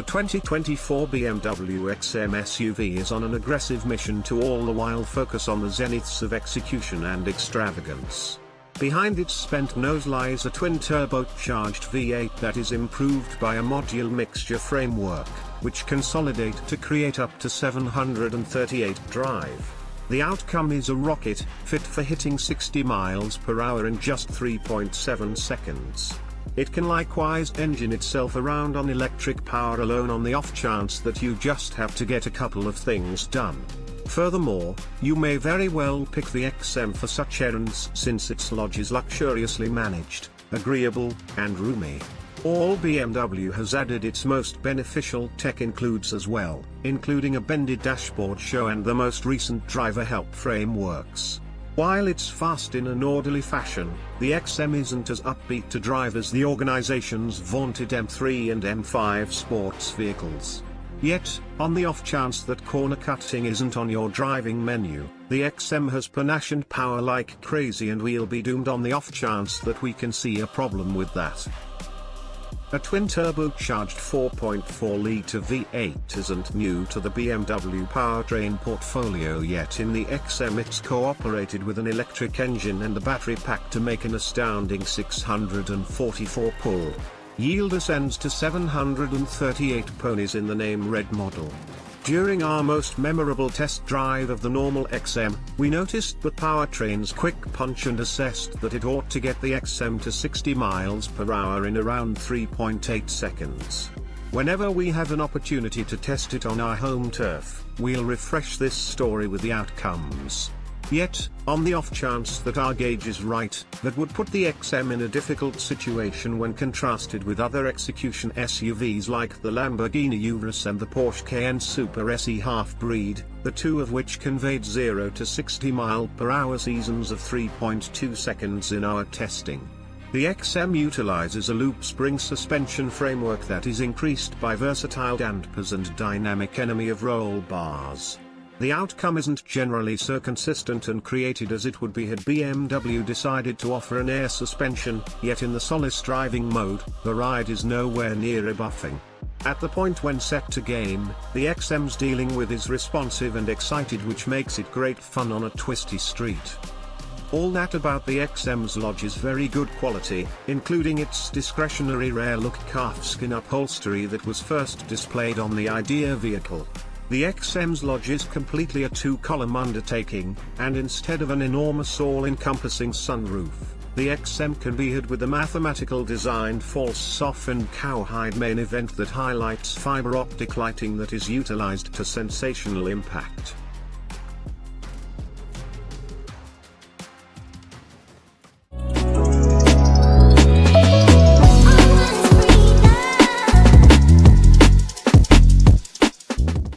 2024 BMW XM SUV is on an aggressive mission to all the while focus on the zeniths of execution and extravagance. Behind its spent nose lies a twin-turbocharged V8 that is improved by a modular mixture framework, which consolidate to create up to 738 drive. The outcome is a rocket, fit for hitting 60 miles per hour in just 3.7 seconds. It can likewise engine itself around on electric power alone on the off chance that you just have to get a couple of things done. Furthermore, you may very well pick the XM for such errands since its lodge is luxuriously managed, agreeable, and roomy. All BMW has added its most beneficial tech includes as well, including a bended dashboard show and the most recent driver help frameworks. While it's fast in an orderly fashion, the XM isn't as upbeat to drive as the organization's vaunted M3 and M5 sports vehicles. Yet, on the off chance that corner cutting isn't on your driving menu, the XM has panache and power like crazy, and we'll be doomed on the off chance that we can see a problem with that. A twin-turbocharged 4.4-litre V8 isn't new to the BMW powertrain portfolio yet. In the XM it's cooperated with an electric engine and a battery pack to make an astounding 644 pull. Yield ascends to 738 ponies in the name Red model. During our most memorable test drive of the normal XM, we noticed the powertrain's quick punch and assessed that it ought to get the XM to 60 miles per hour in around 3.8 seconds. Whenever we have an opportunity to test it on our home turf, we'll refresh this story with the outcomes. Yet, on the off chance that our gauge is right, that would put the XM in a difficult situation when contrasted with other execution SUVs like the Lamborghini Urus and the Porsche Cayenne Super SE half-breed, the two of which conveyed 0 to 60 mph seasons of 3.2 seconds in our testing. The XM utilizes a loop spring suspension framework that is increased by versatile dampers and dynamic enemy of roll bars. The outcome isn't generally so consistent and created as it would be had BMW decided to offer an air suspension, yet in the solace driving mode, the ride is nowhere near rebuffing. At the point when set to game, the XM's dealing with is responsive and excited, which makes it great fun on a twisty street. All that about the XM's lodge is very good quality, including its discretionary rare-look calfskin upholstery that was first displayed on the Idea vehicle. The XM's lodge is completely a two-column undertaking, and instead of an enormous all-encompassing sunroof, the XM can be had with a mathematical designed false softened cowhide main event that highlights fiber optic lighting that is utilized to sensational impact.